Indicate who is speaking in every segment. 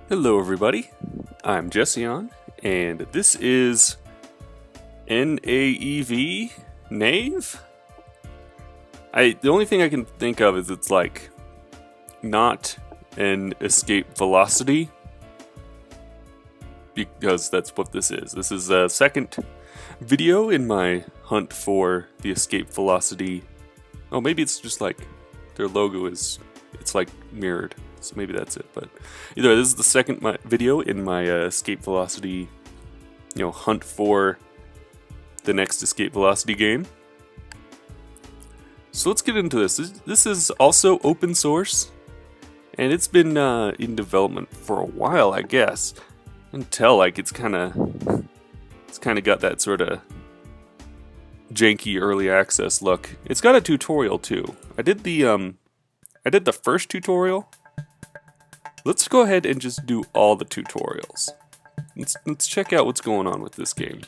Speaker 1: Hello everybody, I'm Jession, and this is NAEV? Nave? The only thing I can think of is it's like not an escape velocity, because that's what this is. This is a second video in my hunt for the escape velocity. Oh, maybe it's just like their logo it's like mirrored. So maybe that's it, but either way, this is the second video in my escape velocity, hunt for the next escape velocity game. So let's get into this. This is also open source, and it's been in development for a while, I guess. I can tell like it's kind of got that sort of janky early access look. It's got a tutorial too. I did the first tutorial. Let's go ahead and just do all the tutorials. Let's check out what's going on with this game.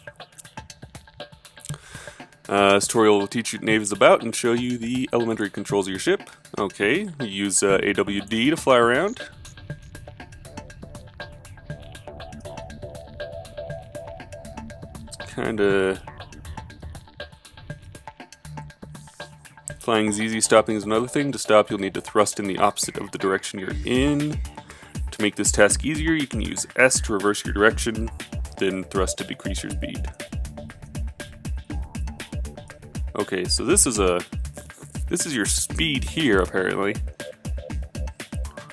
Speaker 1: This tutorial will teach you what Nave is about and show you the elementary controls of your ship. Okay, you use AWD to fly around. Flying is easy, stopping is another thing. To stop, you'll need to thrust in the opposite of the direction you're in. To make this task easier, you can use S to reverse your direction, then thrust to decrease your speed. Okay, so this is your speed here, apparently.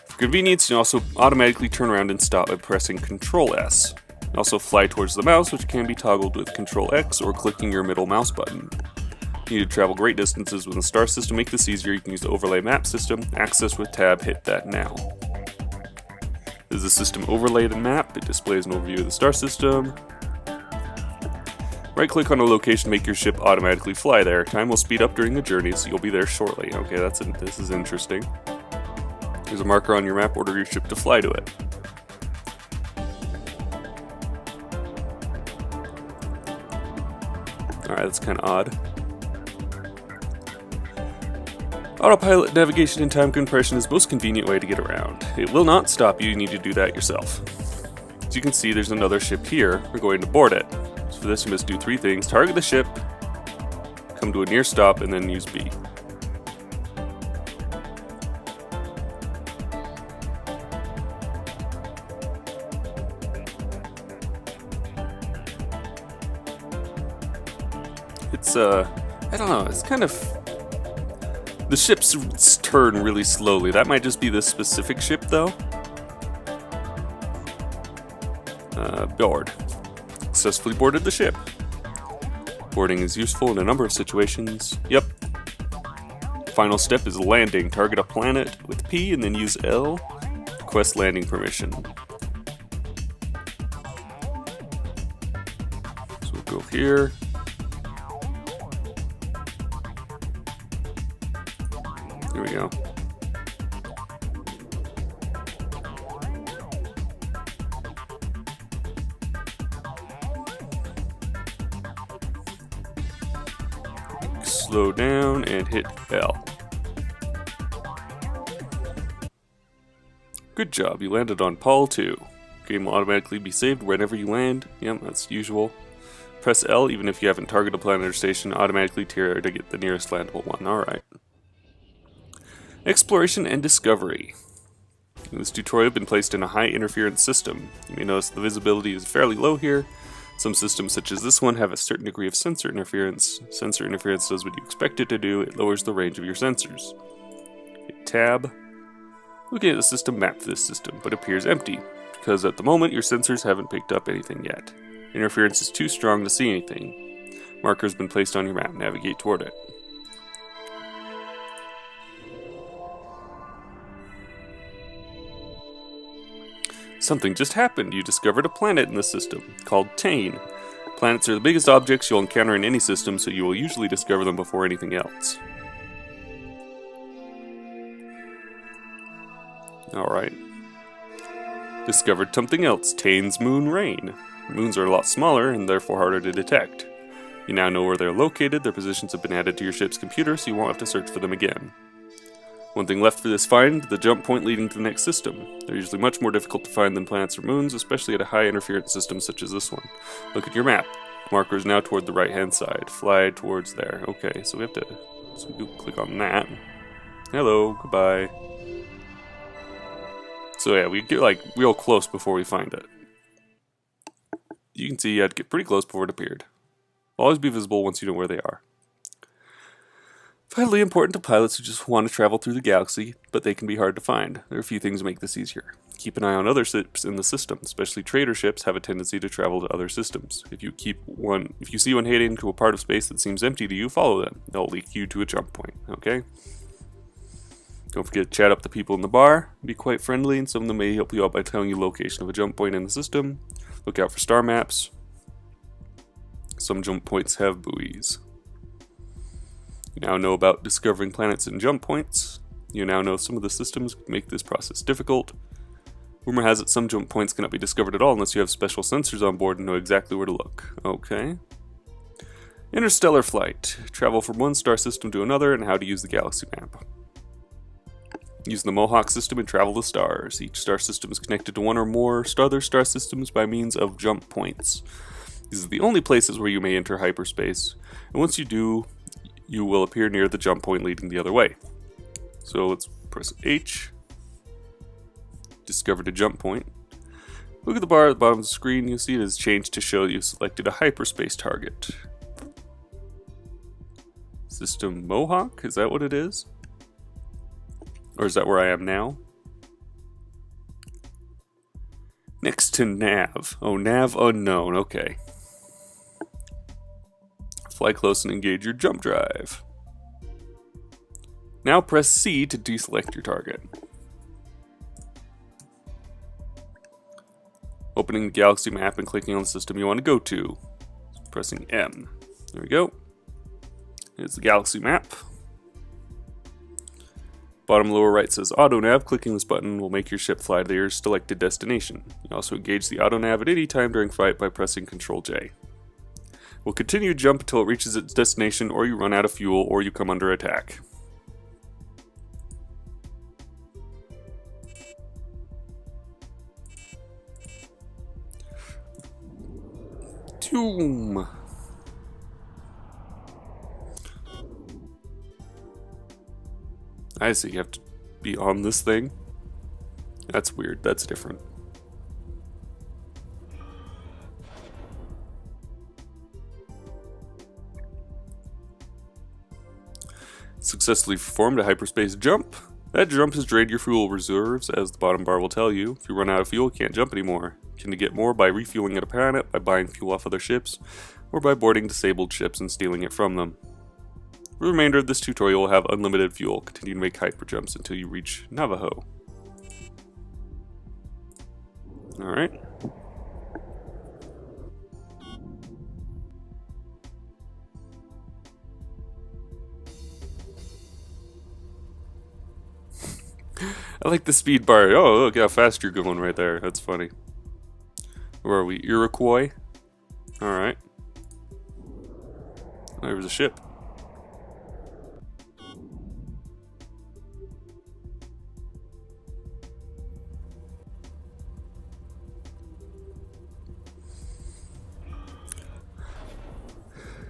Speaker 1: For convenience, you can also automatically turn around and stop by pressing Control S. Also fly towards the mouse, which can be toggled with Control X or clicking your middle mouse button. You need to travel great distances with the star system. To make this easier, you can use the overlay map system. Access with tab, hit that now. This is the system overlaid map. It displays an overview of the star system. Right click on a location to make your ship automatically fly there. Time will speed up during the journey, so you'll be there shortly. Okay, this is interesting. There's a marker on your map. Order your ship to fly to it. Alright, that's kind of odd. Autopilot navigation and time compression is the most convenient way to get around. It will not stop you need to do that yourself. As you can see, there's another ship here. We're going to board it. So for this, you must do three things. Target the ship, come to a near stop, and then use B. I don't know, it's kind of... The ships turn really slowly. That might just be this specific ship, though. Board. Successfully boarded the ship. Boarding is useful in a number of situations. Yep. Final step is landing. Target a planet with P and then use L. Request landing permission. So we'll go here. Here we go. Slow down and hit L. Good job, you landed on Paul 2. Game will automatically be saved whenever you land. Yep, that's usual. Press L even if you haven't targeted a planet or station. Automatically tier to get the nearest landable one. Alright. Exploration and discovery. This tutorial has been placed in a high interference system. You may notice the visibility is fairly low here. Some systems such as this one have a certain degree of sensor interference. Sensor interference does what you expect it to do. It lowers the range of your sensors. Hit tab. Looking at the system map for this system, but appears empty, because at the moment your sensors haven't picked up anything yet. Interference is too strong to see anything. Marker has been placed on your map. Navigate toward it. Something just happened. You discovered a planet in the system, called Tane. Planets are the biggest objects you'll encounter in any system, so you will usually discover them before anything else. Alright. Discovered something else, Tane's moon Rain. Moons are a lot smaller and therefore harder to detect. You now know where they're located. Their positions have been added to your ship's computer, so you won't have to search for them again. One thing left for this find, the jump point leading to the next system. They're usually much more difficult to find than planets or moons, especially at a high interference system such as this one. Look at your map. Marker is now toward the right hand side. Fly towards there. Okay, so we have to click on that. Hello, goodbye. So yeah, we get like real close before we find it. You can see you had to get pretty close before it appeared. Always be visible once you know where they are. Vitally important to pilots who just want to travel through the galaxy, but they can be hard to find. There are a few things that make this easier. Keep an eye on other ships in the system, especially trader ships have a tendency to travel to other systems. If you see one heading to a part of space that seems empty to you, follow them. They'll lead you to a jump point, okay? Don't forget to chat up the people in the bar. Be quite friendly, and some of them may help you out by telling you the location of a jump point in the system. Look out for star maps. Some jump points have buoys. You now know about discovering planets and jump points. You now know some of the systems make this process difficult. Rumor has it some jump points cannot be discovered at all unless you have special sensors on board and know exactly where to look. Okay. Interstellar flight. Travel from one star system to another and how to use the galaxy map. Use the Mohawk system and travel the stars. Each star system is connected to one or more other star systems by means of jump points. These are the only places where you may enter hyperspace, and once you do, you will appear near the jump point leading the other way. So let's press H. Discovered a jump point. Look at the bar at the bottom of the screen. You'll see it has changed to show you selected a hyperspace target. System Mohawk? Is that what it is? Or is that where I am now? Next to nav. Oh, nav unknown. Okay. Fly close and engage your jump drive. Now press C to deselect your target. Opening the galaxy map and clicking on the system you want to go to. Pressing M. There we go. Here's the galaxy map. Bottom lower right says auto nav. Clicking this button will make your ship fly to your selected destination. You also engage the auto nav at any time during flight by pressing Ctrl J. Will continue to jump until it reaches its destination, or you run out of fuel, or you come under attack. Doom. I see, you have to be on this thing. That's weird, that's different. Successfully performed a hyperspace jump. That jump has drained your fuel reserves, as the bottom bar will tell you. If you run out of fuel, you can't jump anymore. You can get more by refueling at a planet, by buying fuel off other ships, or by boarding disabled ships and stealing it from them. For the remainder of this tutorial will have unlimited fuel. Continue to make hyper jumps until you reach Navajo. Alright. I like the speed bar. Oh, look how fast you're going right there. That's funny. Where are we? Iroquois? Alright. There was a ship.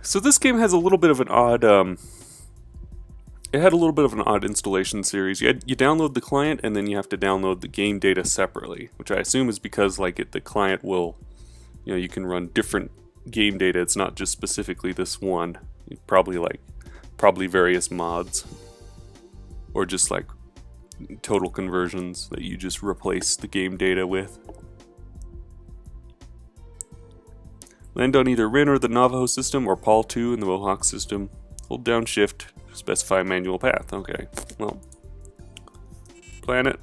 Speaker 1: So this game has a little bit of an odd, it had a little bit of an odd installation series. You download the client, and then you have to download the game data separately, which I assume is because like the client will, you can run different game data. It's not just specifically this one. Probably various mods, or just like total conversions that you just replace the game data with. Land on either Rin or the Navajo system, or Paul 2 in the Mohawk system. Hold down shift to specify manual path. Okay, well. Planet,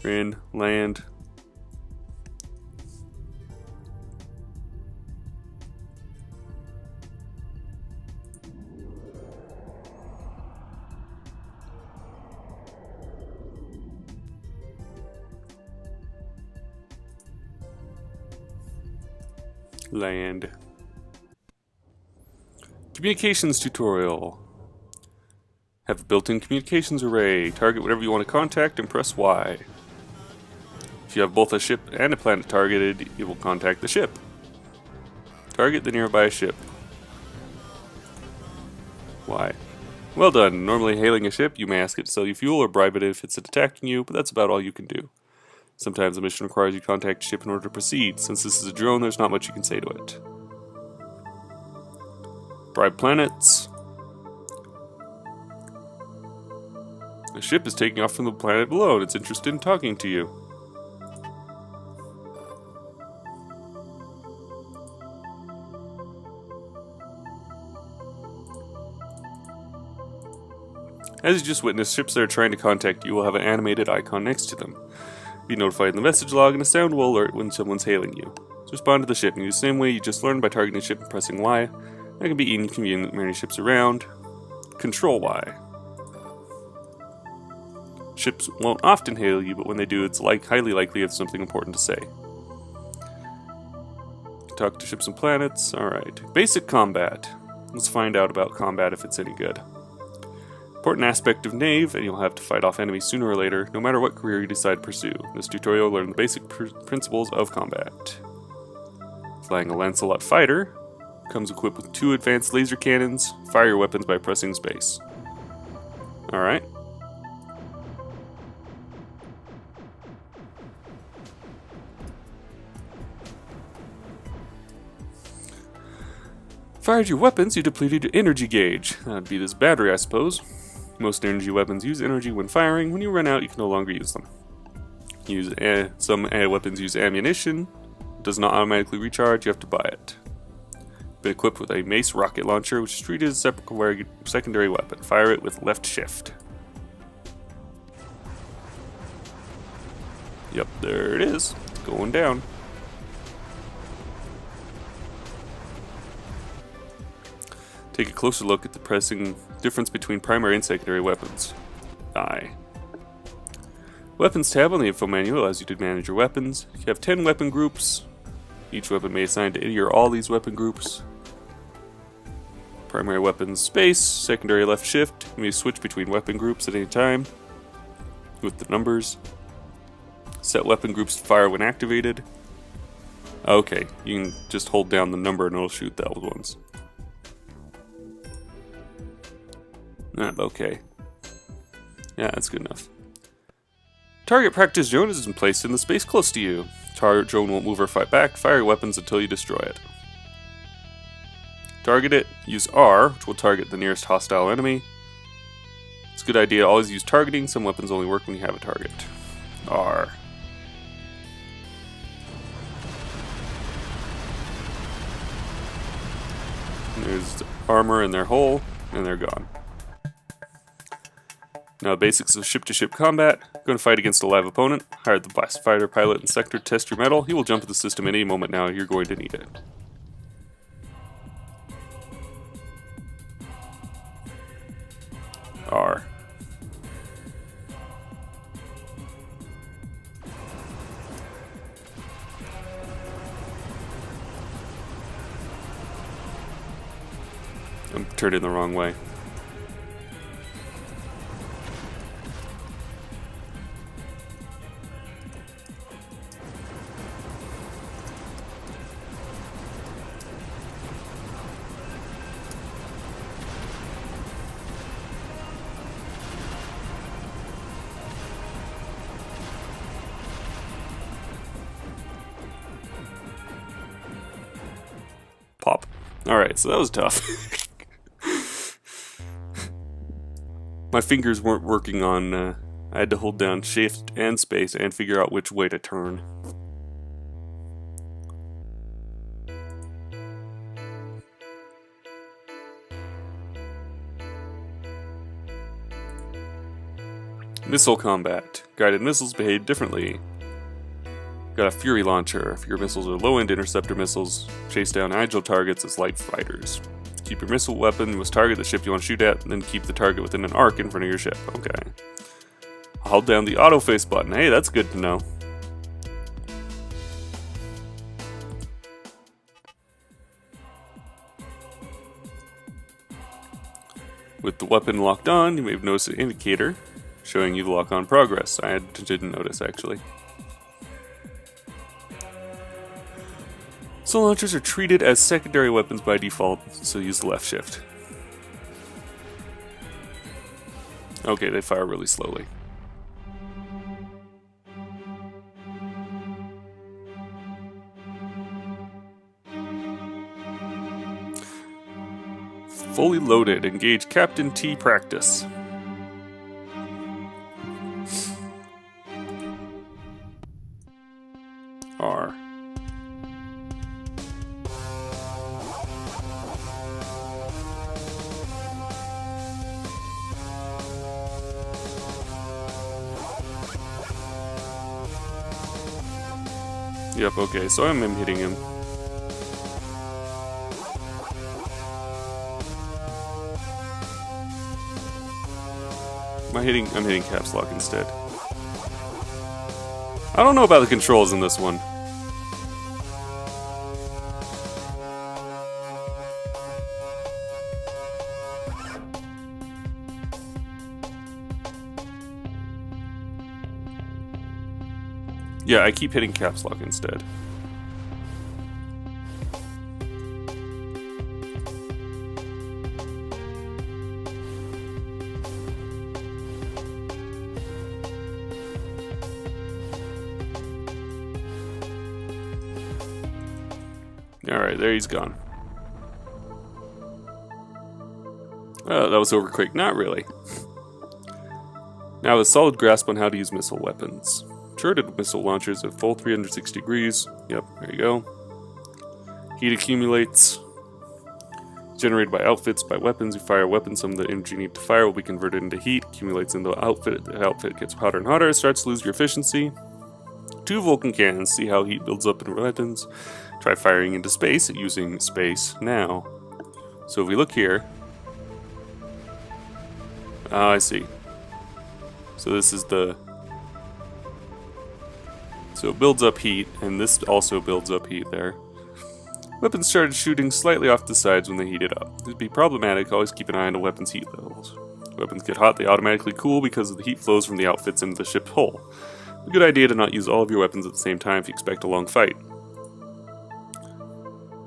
Speaker 1: Rin, land. Land. Communications tutorial. Have a built-in communications array. Target whatever you want to contact and press Y. If you have both a ship and a planet targeted, it will contact the ship. Target the nearby ship. Y. Well done. Normally hailing a ship, you may ask it to sell you fuel or bribe it if it's attacking you, but that's about all you can do. Sometimes the mission requires you to contact a ship in order to proceed. Since this is a drone, there's not much you can say to it. Bribe planets. The ship is taking off from the planet below and it's interested in talking to you. As you just witnessed, ships that are trying to contact you will have an animated icon next to them. Be notified in the message log and a sound will alert when someone's hailing you. So respond to the ship in the same way you just learned by targeting the ship and pressing Y. That can be inconvenient with many ships around. Control Y. Ships won't often hail you, but when they do, it's highly likely you have something important to say. Talk to ships and planets. Alright. Basic combat. Let's find out about combat if it's any good. Important aspect of Knave, and you'll have to fight off enemies sooner or later, no matter what career you decide to pursue. In this tutorial, learn the basic principles of combat. Flying a Lancelot fighter, comes equipped with 2 advanced laser cannons. Fire your weapons by pressing space. Alright. Fired your weapons, you depleted your energy gauge. That'd be this battery, I suppose. Most energy weapons use energy when firing. When you run out, you can no longer use them. Some weapons use ammunition. It does not automatically recharge, you have to buy it. Been equipped with a mace rocket launcher, which is treated as a secondary weapon. Fire it with left shift. Yep, there it is. It's going down. Take a closer look at the pressing difference between primary and secondary weapons. I. Weapons tab on the info manual allows you to manage your weapons. You have 10 weapon groups. Each weapon may assign to any or all these weapon groups. Primary weapons space, secondary left shift. You may switch between weapon groups at any time with the numbers. Set weapon groups to fire when activated. Okay, you can just hold down the number and it'll shoot those ones. Okay. Yeah, that's good enough. Target practice drone is placed in the space close to you. Target drone won't move or fight back. Fire your weapons until you destroy it. Target it. Use R, which will target the nearest hostile enemy. It's a good idea to always use targeting. Some weapons only work when you have a target. R. There's armor in their hull, and they're gone. Now, basics of ship-to-ship combat. Going to fight against a live opponent. Hire the blast fighter pilot in sector to test your metal. He will jump at the system any moment now. You're going to need it. R. I'm turning the wrong way. Pop. Alright, so that was tough. My fingers weren't working on, I had to hold down shift and space and figure out which way to turn. Missile combat. Guided missiles behave differently. Got a Fury launcher. If your missiles are low-end interceptor missiles, chase down agile targets as light fighters. Keep your missile weapon, you must target the ship you want to shoot at, and then keep the target within an arc in front of your ship. Okay. Hold down the autoface button. Hey, that's good to know. With the weapon locked on, you may have noticed an indicator showing you the lock-on progress. I didn't notice, actually. Soul launchers are treated as secondary weapons by default, so use the left shift. Okay, they fire really slowly. Fully loaded. Engage Captain T practice. R. Yep, okay, so I'm hitting him. I'm hitting caps lock instead. I don't know about the controls in this one. Yeah, I keep hitting caps lock instead. Alright, there he's gone. Oh, that was over quick. Not really. Now, a solid grasp on how to use missile weapons. Turreted missile launchers at full 360 degrees. Yep, there you go. Heat accumulates. Generated by outfits, by weapons. You fire weapons, some of the energy you need to fire will be converted into heat. Accumulates in the outfit. The outfit gets hotter and hotter. Starts to lose your efficiency. 2 Vulcan cannons. See how heat builds up in weapons. Try firing into space using space now. So if we look here. Ah, I see. So this is the... So it builds up heat, and this also builds up heat there. Weapons started shooting slightly off the sides when they heated up. This would be problematic. Always keep an eye on the weapon's heat levels. Weapons get hot, they automatically cool because of the heat flows from the outfits into the ship's hull. A good idea to not use all of your weapons at the same time if you expect a long fight.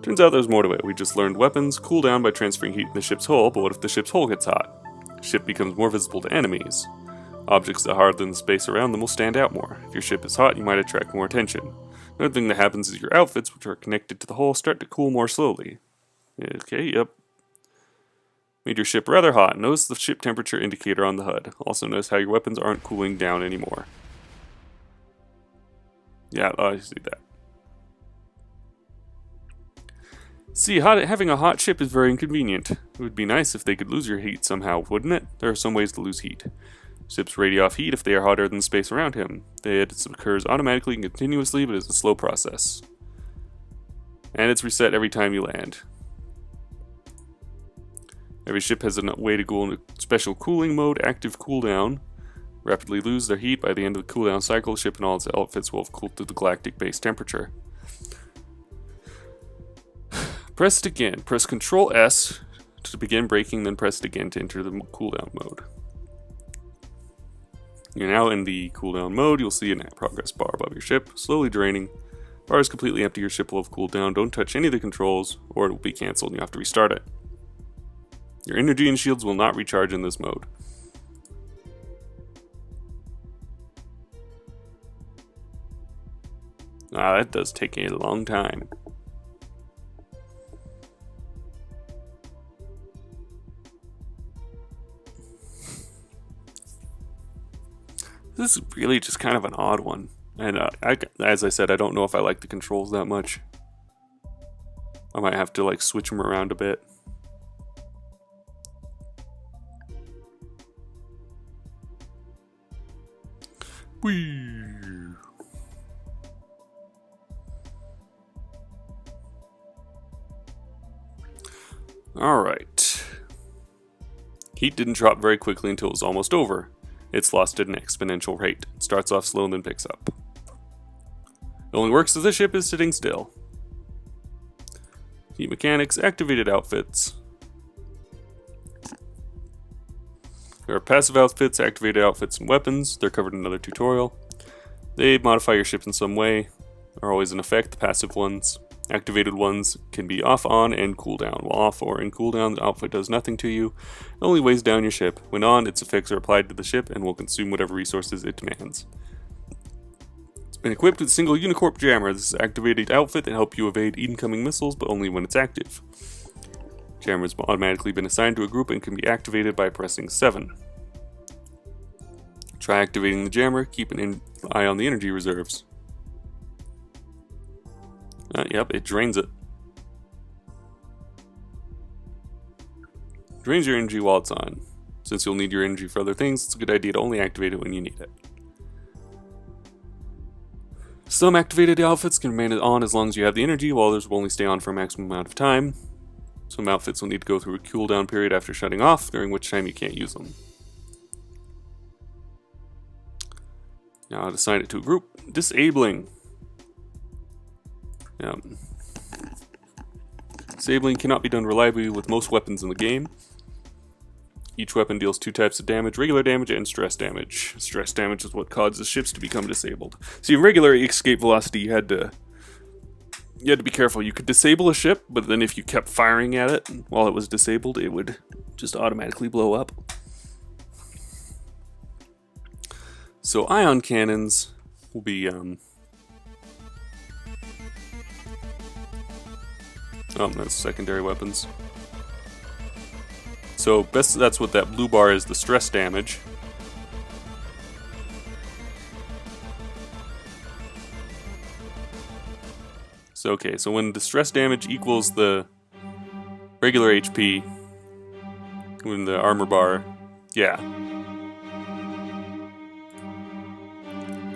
Speaker 1: Turns out there's more to it. We just learned weapons cool down by transferring heat in the ship's hull, but what if the ship's hull gets hot? The ship becomes more visible to enemies. Objects that are harder than the space around them will stand out more. If your ship is hot, you might attract more attention. Another thing that happens is your outfits, which are connected to the hull, start to cool more slowly. Okay, yep. Made your ship rather hot. Notice the ship temperature indicator on the HUD. Also notice how your weapons aren't cooling down anymore. Yeah, I see that. See, having a hot ship is very inconvenient. It would be nice if they could lose your heat somehow, wouldn't it? There are some ways to lose heat. Ships radiate off heat if they are hotter than the space around him. It occurs automatically and continuously, but it's a slow process. And it's reset every time you land. Every ship has a way to go into special cooling mode, active cooldown. Rapidly lose their heat by the end of the cooldown cycle. The ship and all its outfits will have cooled to the galactic base temperature. Press it again. Press Ctrl S to begin braking, then press it again to enter the cooldown mode. You're now in the cooldown mode. You'll see a progress bar above your ship, slowly draining. Bar is completely empty. Your ship will have cooled down. Don't touch any of the controls, or it will be cancelled and you have to restart it. Your energy and shields will not recharge in this mode. Ah, that does take a long time. This is really just kind of an odd one. And as I said, I don't know if I like the controls that much. I might have to like switch them around a bit. Whee! Alright. Heat didn't drop very quickly until it was almost over. It's lost at an exponential rate. It starts off slow and then picks up. It only works if the ship is sitting still. Heat mechanics, activated outfits. There are passive outfits, activated outfits, and weapons. They're covered in another tutorial. They modify your ship in some way, are always in effect, the passive ones. Activated ones can be off, on, and cooldown. While off or in cooldown, the outfit does nothing to you. It only weighs down your ship. When on, its effects are applied to the ship and will consume whatever resources it demands. It's been equipped with a single Unicorp Jammer. This is an activated outfit that helps you evade incoming missiles, but only when it's active. Jammer has automatically been assigned to a group and can be activated by pressing 7. Try activating the jammer, keep an eye on the energy reserves. Yep, it drains it. Drains your energy while it's on. Since you'll need your energy for other things, it's a good idea to only activate it when you need it. Some activated outfits can remain on as long as you have the energy, while others will only stay on for a maximum amount of time. Some outfits will need to go through a cooldown period after shutting off, during which time you can't use them. Now I'll assign it to a group. Disabling. Disabling cannot be done reliably with most weapons in the game. Each weapon deals 2 types of damage, regular damage and stress damage. Stress damage is what causes ships to become disabled. See, in regular escape velocity, you had to be careful. You could disable a ship, but then if you kept firing at it while it was disabled, it would just automatically blow up. So ion cannons will be that's secondary weapons. So that's what that blue bar is, the stress damage. So okay, so when the stress damage equals the regular HP, when the armor bar, yeah.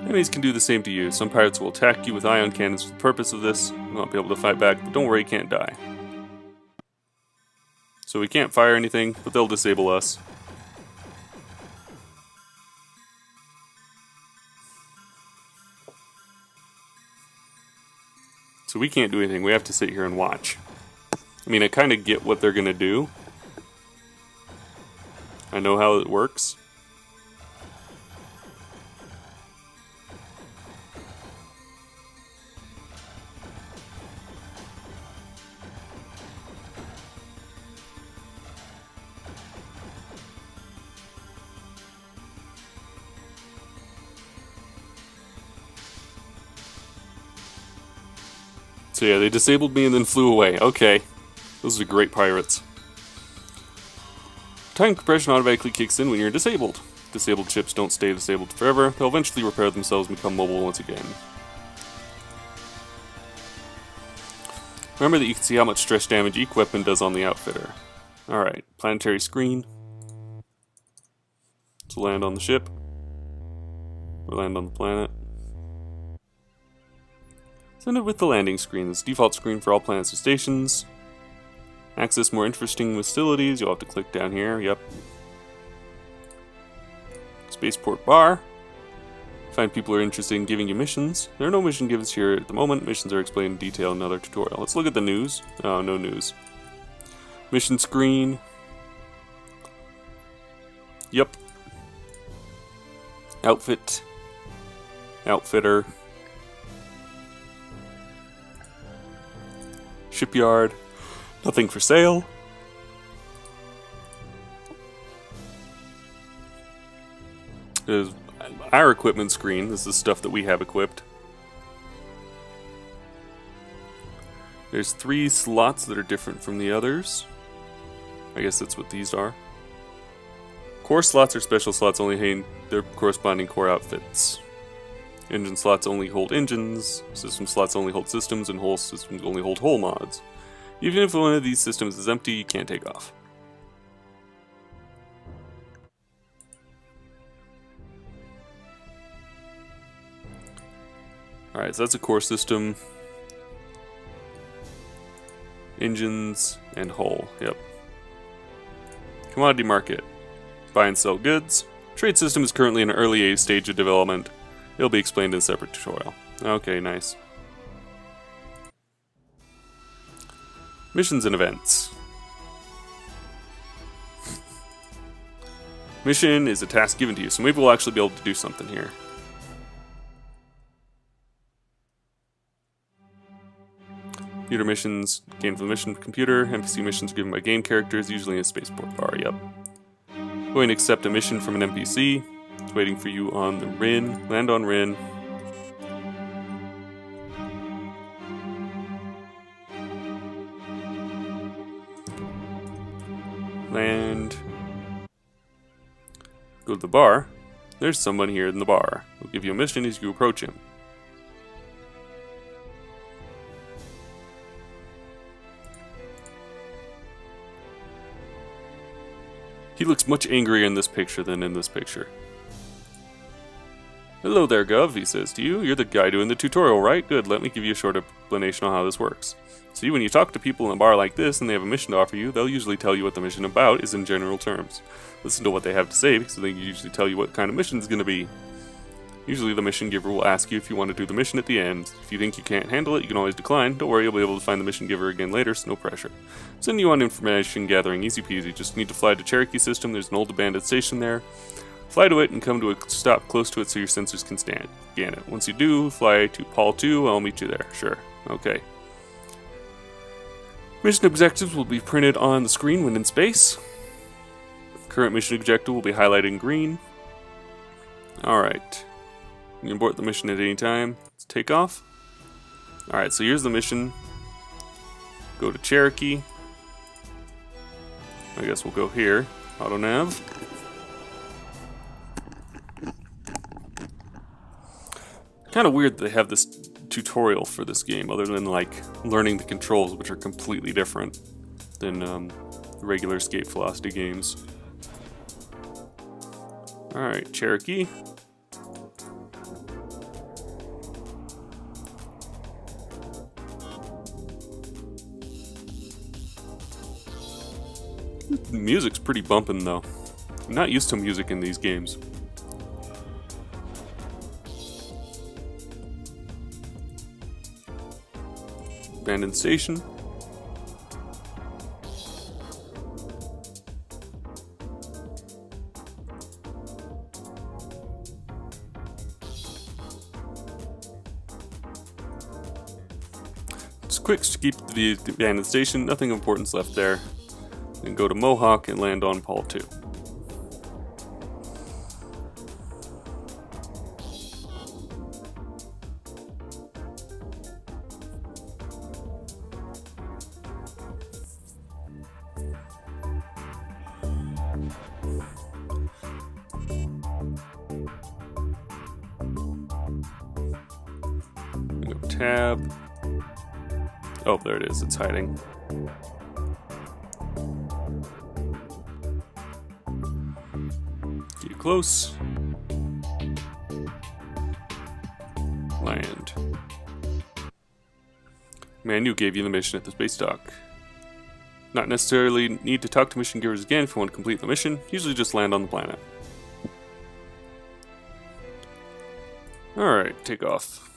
Speaker 1: Enemies can do the same to you. Some pirates will attack you with ion cannons for the purpose of this. You won't be able to fight back, but don't worry, you can't die. So we can't fire anything, but they'll disable us. So we can't do anything, we have to sit here and watch. I mean, I kind of get what they're gonna do. I know how it works. So yeah, they disabled me and then flew away. Okay. Those are great pirates. Time compression automatically kicks in when you're disabled. Disabled ships don't stay disabled forever. They'll eventually repair themselves and become mobile once again. Remember that you can see how much stress damage each weapon does on the outfitter. Alright, planetary screen. To land on the ship. Or land on the planet. Send it with the landing screen. This default screen for all planets and stations. Access more interesting facilities. You'll have to click down here. Yep. Spaceport bar. Find people who are interested in giving you missions. There are no mission givers here at the moment. Missions are explained in detail in another tutorial. Let's look at the news. Oh, no news. Mission screen. Yep. Outfit. Outfitter. Shipyard. Nothing for sale. There's our equipment screen. This is stuff that we have equipped. There's 3 slots that are different from the others. I guess that's what these are. Core slots are special slots only holding their corresponding core outfits. Engine slots only hold engines, system slots only hold systems, and hull systems only hold hull mods. Even if one of these systems is empty, you can't take off. Alright, so that's a core system. Engines and hull, yep. Commodity market. Buy and sell goods. Trade system is currently in an early stage of development. It'll be explained in a separate tutorial. Okay, nice. Missions and events. Mission is a task given to you, so maybe we'll actually be able to do something here. Computer missions gained from the mission computer. NPC missions given by game characters, usually in a spaceport bar. Yep. Going to accept a mission from an NPC. It's waiting for you on the Rin. Land on Rin. Land. Go to the bar. There's someone here in the bar. We'll give you a mission as you approach him. He looks much angrier in this picture than in this picture. Hello there, Gov, he says to you. You're the guy doing the tutorial, right? Good, let me give you a short explanation on how this works. See, when you talk to people in a bar like this and they have a mission to offer you, they'll usually tell you what the mission about is in general terms. Listen to what they have to say, because they usually tell you what kind of mission it's going to be. Usually the mission giver will ask you if you want to do the mission at the end. If you think you can't handle it, you can always decline. Don't worry, you'll be able to find the mission giver again later, so no pressure. Send you on information gathering, easy peasy. Just need to fly to Cherokee System, there's an old abandoned station there. Fly to it and come to a stop close to it so your sensors can scan it. Once you do, fly to Paul 2, I'll meet you there. Sure. Okay. Mission objectives will be printed on the screen when in space. Current mission objective will be highlighted in green. Alright. You can abort the mission at any time. Let's take off. Alright, so here's the mission. Go to Cherokee. I guess we'll go here. Auto nav. Kind of weird that they have this tutorial for this game, other than like learning the controls, which are completely different than regular Escape Velocity games. Alright, Cherokee. The music's pretty bumpin' though. I'm not used to music in these games. Abandoned station. Just quick to keep the abandoned station, nothing of importance left there. Then go to Mohawk and land on Paul 2. Go tab. Oh, there it is, it's hiding. Get close. Land. Manu gave you the mission at the space dock. Not necessarily need to talk to mission givers again if you want to complete the mission. Usually just land on the planet. Alright, take off.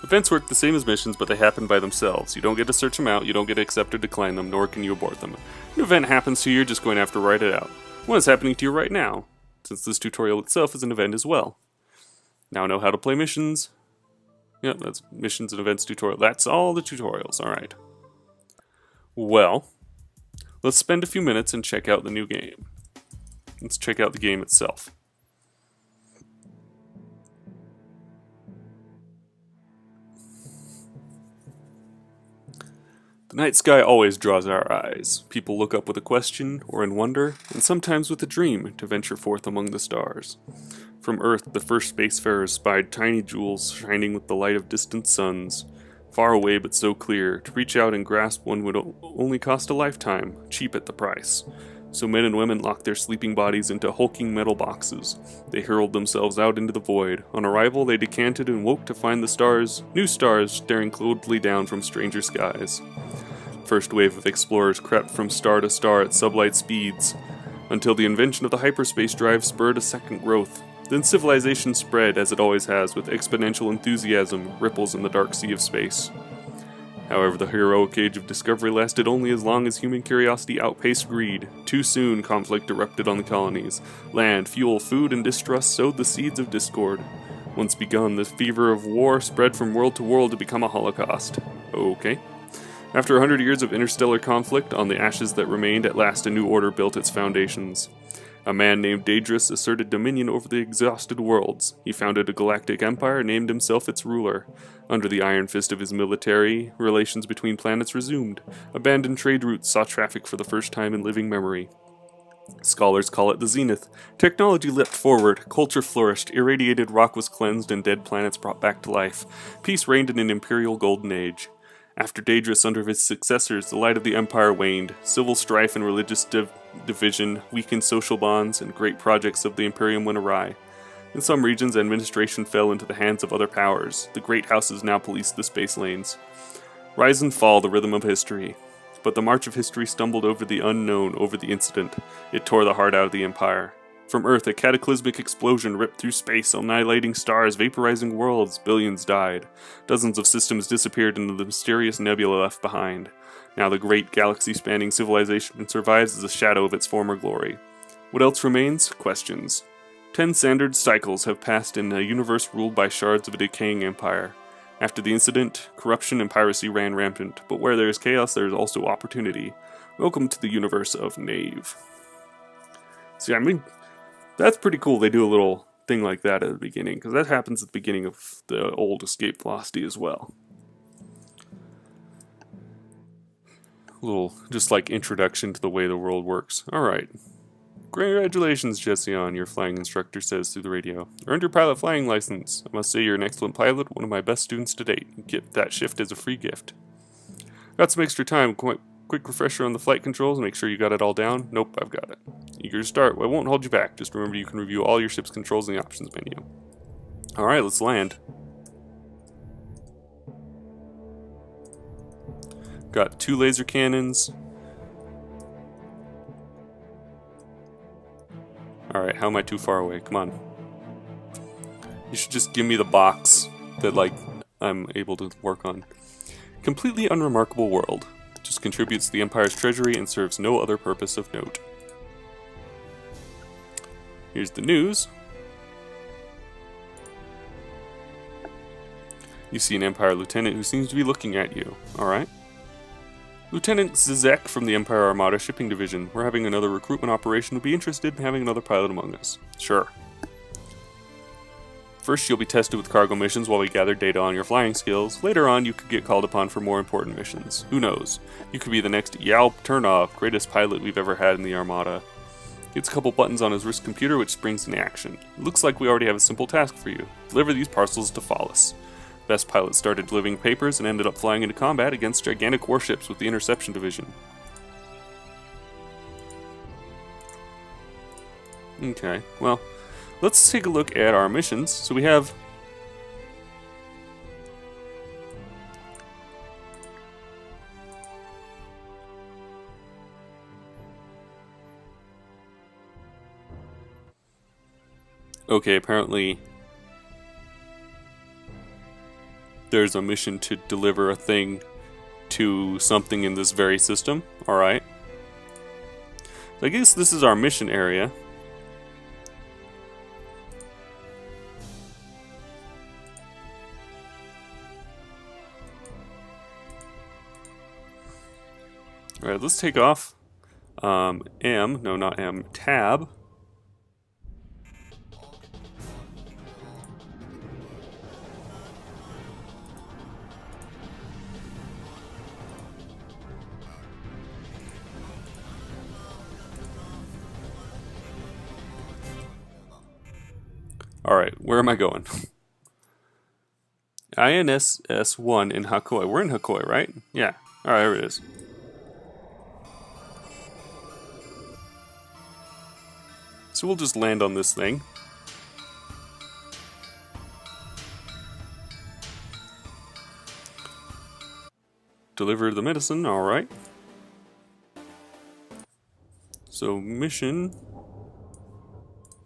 Speaker 1: Events work the same as missions, but they happen by themselves. You don't get to search them out, you don't get to accept or decline them, nor can you abort them. An event happens to you, you're just going to have to write it out. One is happening to you right now, since this tutorial itself is an event as well. Now know how to play missions. Yep, that's missions and events tutorial. That's all the tutorials, alright. Well, let's spend a few minutes and check out the new game. Let's check out the game itself. The night sky always draws our eyes. People look up with a question or in wonder, and sometimes with a dream to venture forth among the stars. From Earth, the first spacefarers spied tiny jewels shining with the light of distant suns. Far away but so clear, to reach out and grasp one would only cost a lifetime, cheap at the price. So men and women locked their sleeping bodies into hulking metal boxes. They hurled themselves out into the void. On arrival, they decanted and woke to find the stars, new stars, staring coldly down from stranger skies. First wave of explorers crept from star to star at sublight speeds, until the invention of the hyperspace drive spurred a second growth. Then civilization spread, as it always has, with exponential enthusiasm, ripples in the dark sea of space. However, the heroic age of discovery lasted only as long as human curiosity outpaced greed. Too soon, conflict erupted on the colonies. Land, fuel, food, and distrust sowed the seeds of discord. Once begun, the fever of war spread from world to world to become a holocaust. Okay. After 100 years of interstellar conflict, on the ashes that remained, at last a new order built its foundations. A man named Daedrus asserted dominion over the exhausted worlds. He founded a galactic empire and named himself its ruler. Under the iron fist of his military, relations between planets resumed. Abandoned trade routes saw traffic for the first time in living memory. Scholars call it the Zenith. Technology leapt forward, culture flourished, irradiated rock was cleansed, and dead planets brought back to life. Peace reigned in an imperial golden age. After Daedrus under his successors, the light of the empire waned. Civil strife and religious division weakened social bonds, and great projects of the Imperium went awry. In some regions, administration fell into the hands of other powers. The great houses now policed the space lanes. Rise and fall, the rhythm of history. But the march of history stumbled over the unknown, over the incident. It tore the heart out of the Empire. From Earth, a cataclysmic explosion ripped through space, annihilating stars, vaporizing worlds. Billions died. Dozens of systems disappeared into the mysterious nebula left behind. Now the great galaxy-spanning civilization survives as a shadow of its former glory. What else remains? Questions. 10 standard cycles have passed in a universe ruled by shards of a decaying empire. After the incident, corruption and piracy ran rampant, but where there is chaos, there is also opportunity. Welcome to the universe of Nave. See, I mean, that's pretty cool. They do a little thing like that at the beginning, because that happens at the beginning of the old Escape Velocity as well. A little, just like, introduction to the way the world works. Alright. Congratulations, Jession, your flying instructor says through the radio. Earned your pilot flying license. I must say you're an excellent pilot, one of my best students to date. Get that shift as a free gift. Got some extra time. Quick refresher on the flight controls. Make sure you got it all down. Nope, I've got it. Eager to start. Well, I won't hold you back. Just remember you can review all your ship's controls in the options menu. Alright, let's land. Got 2 laser cannons. Alright, how am I too far away? Come on. You should just give me the box that, like, I'm able to work on. Completely unremarkable world. Just contributes to the Empire's treasury and serves no other purpose of note. Here's the news. You see an Empire lieutenant who seems to be looking at you. Alright. Lieutenant Zizek from the Empire Armada Shipping Division. We're having another recruitment operation. Would be interested in having another pilot among us. Sure. First, you'll be tested with cargo missions while we gather data on your flying skills. Later on, you could get called upon for more important missions. Who knows? You could be the next Yalp Turnov, greatest pilot we've ever had in the Armada. Hits a couple buttons on his wrist computer, which springs into action. It looks like we already have a simple task for you. Deliver these parcels to Phallus. Best pilot started delivering papers and ended up flying into combat against gigantic warships with the Interception Division. Okay, well, let's take a look at our missions. So we have... Okay, apparently... there's a mission to deliver a thing to something in this very system. Alright. So I guess this is our mission area. Alright, let's take off. No, not M, tab. Alright, where am I going? INSS-1 in Hakoy. We're in Hakoy, right? Yeah. Alright, there it is. So we'll just land on this thing. Deliver the medicine, alright. So, mission...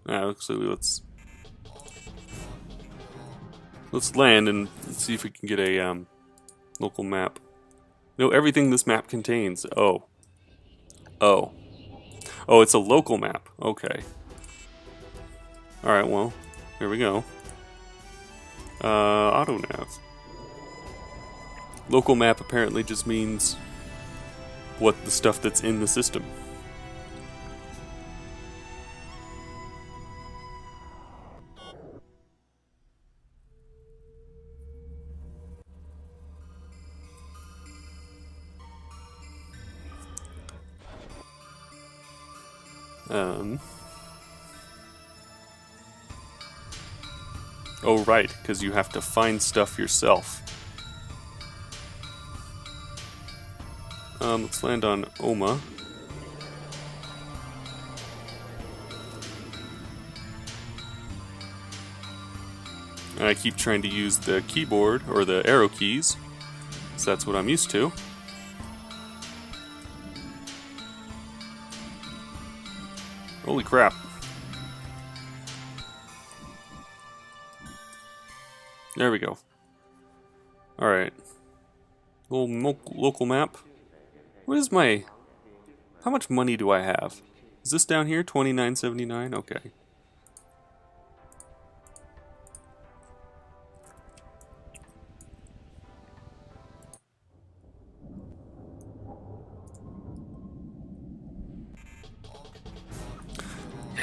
Speaker 1: actually, let's land and see if we can get a local map. No, everything this map contains. Oh. Oh. Oh, it's a local map. Okay. Alright, well, here we go. Auto nav. Local map apparently just means what the stuff that's in the system. Oh right, because you have to find stuff yourself. Let's land on Oma. And I keep trying to use the keyboard, or the arrow keys, so that's what I'm used to. Holy crap. There we go. Alright. Little local map. What is my... How much money do I have? Is this down here? $29.79? Okay.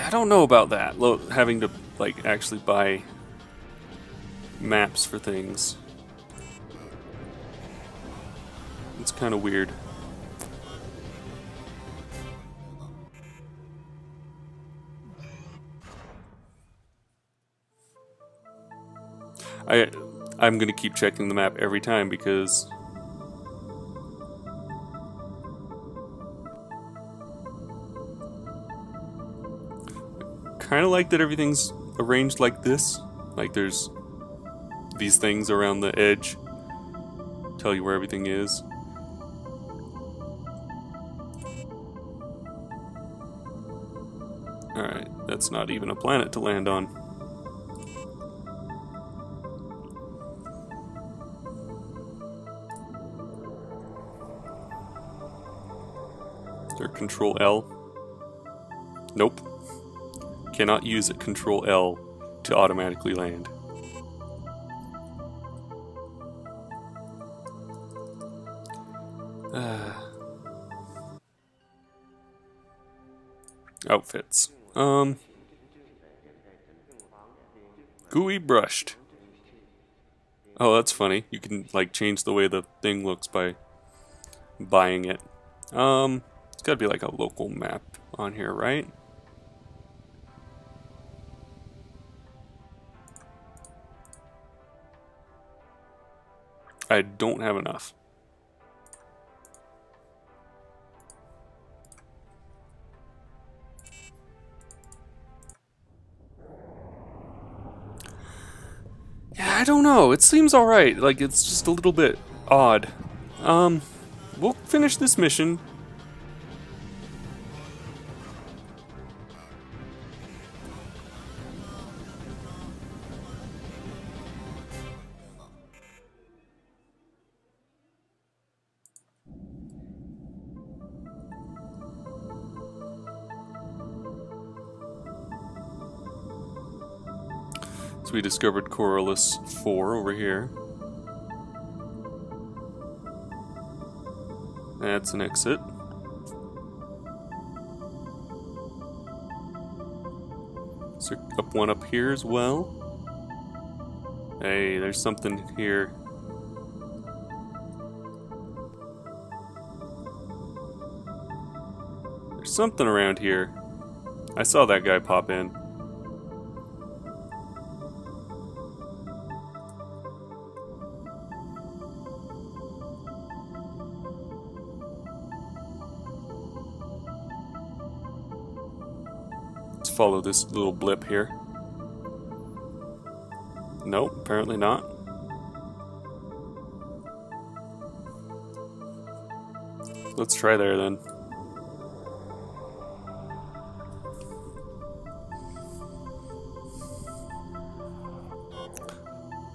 Speaker 1: I don't know about that. Having to, like, actually buy maps for things. It's kind of weird. I'm gonna keep checking the map every time because kind of like that everything's arranged like this. Like there's these things around the edge tell you where everything is. Alright, that's not even a planet to land on. Is there Control L? Nope. Cannot use it Control L to automatically land. Outfits. Gooey brushed. Oh, that's funny. You can like change the way the thing looks by buying it. It's gotta be like a local map on here, right? I don't have enough. Yeah, I don't know. It seems alright. Like, it's just a little bit odd. We'll finish this mission. So we discovered Corylus 4 over here. That's an exit. Is there one up here as well? Hey, there's something here. There's something around here. I saw that guy pop in. Follow this little blip here. Nope, apparently not. Let's try there then.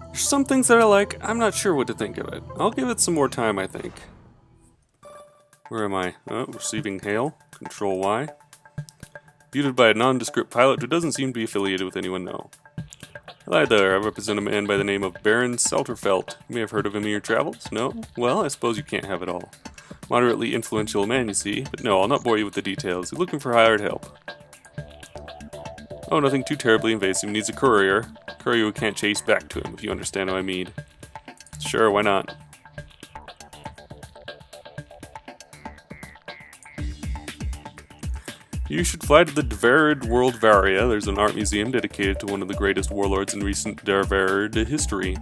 Speaker 1: There's some things that I like. I'm not sure what to think of it. I'll give it some more time, I think. Where am I? Oh, receiving hail. Control Y. Viewed by a nondescript pilot who doesn't seem to be affiliated with anyone, no. Hi there, I represent a man by the name of Baron Salterfelt. You may have heard of him in your travels? No? Well, I suppose you can't have it all. Moderately influential man, you see, but no, I'll not bore you with the details. You're looking for hired help. Oh, nothing too terribly invasive. Needs a courier. Courier who can't chase back to him, if you understand what I mean. Sure, why not? You should fly to the Dvarid World Varia. There's an art museum dedicated to one of the greatest warlords in recent Dvarid history.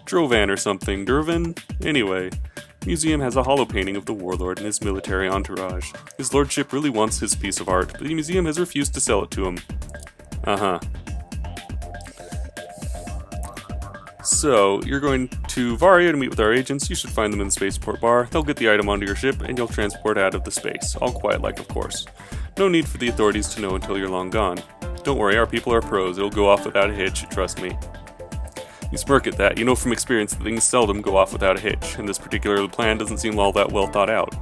Speaker 1: Drovan or something. Durvan? Anyway, the museum has a hollow painting of the warlord and his military entourage. His lordship really wants his piece of art, but the museum has refused to sell it to him. Uh-huh. So, you're going to Varia to meet with our agents. You should find them in the spaceport bar. They'll get the item onto your ship, and you'll transport out of the space. All quiet-like, of course. No need for the authorities to know until you're long gone. Don't worry, our people are pros. It'll go off without a hitch, trust me. You smirk at that. You know from experience that things seldom go off without a hitch, and this particular plan doesn't seem all that well thought out.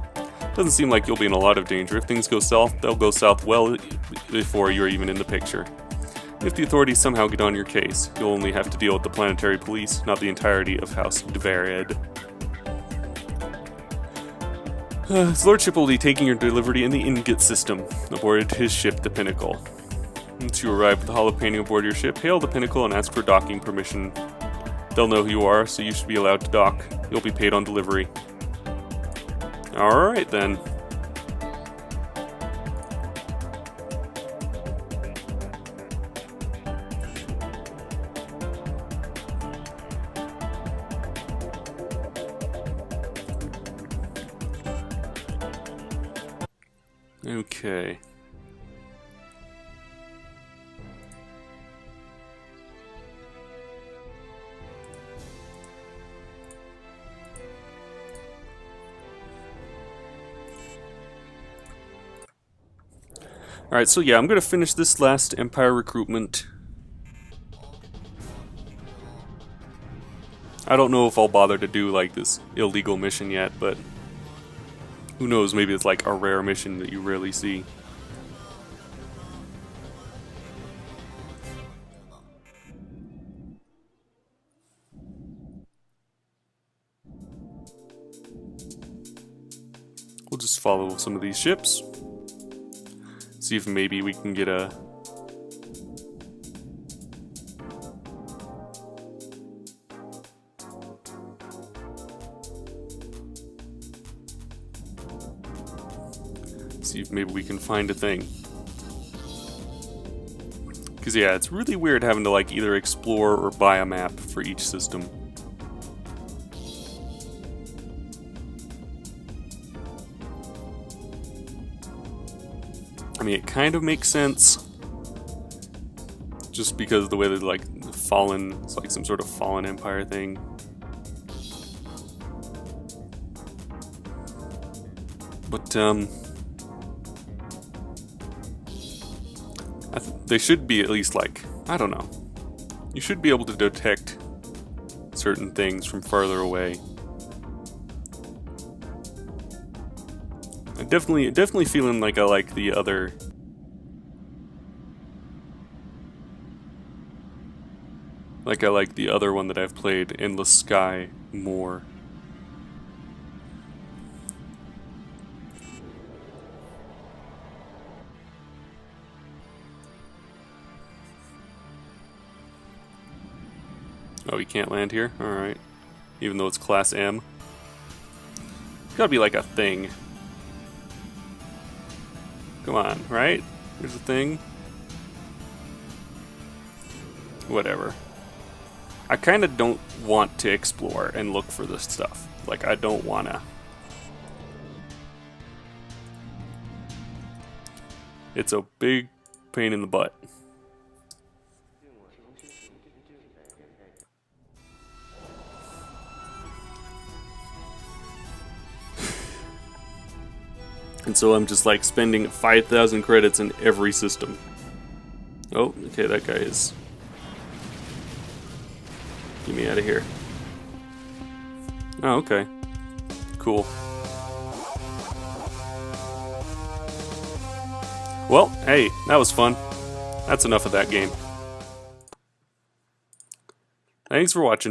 Speaker 1: Doesn't seem like you'll be in a lot of danger. If things go south, they'll go south well before you're even in the picture. If the authorities somehow get on your case, you'll only have to deal with the planetary police, not the entirety of House Dvarid. His lordship will be taking your delivery in the Ingot system, aboard his ship, the Pinnacle. Once you arrive with the hollow painting aboard your ship, hail the Pinnacle and ask for docking permission. They'll know who you are, so you should be allowed to dock. You'll be paid on delivery. Alright then. Okay. Alright, so yeah, I'm gonna finish this last Empire recruitment. I don't know if I'll bother to do like this illegal mission yet, but who knows, maybe it's like a rare mission that you rarely see. We'll just follow some of these ships. See if maybe we can get a... See if maybe we can find a thing. Because yeah, it's really weird having to like either explore or buy a map for each system. I mean, it kind of makes sense, just because of the way that like Fallen, it's like some sort of Fallen Empire thing. But they should be at least like, I don't know. You should be able to detect certain things from farther away. I'm definitely feeling like I like the other. Like I like the other one that I've played, Endless Sky, more. Oh, you can't land here? Alright. Even though it's Class M. It's gotta be like a thing. Come on, right? There's a thing. Whatever. I kind of don't want to explore and look for this stuff. Like, I don't wanna. It's a big pain in the butt. And so I'm just like spending 5,000 credits in every system. Oh, okay, that guy is. Get me out of here. Oh, okay. Cool. Well, hey, that was fun. That's enough of that game. Thanks for watching.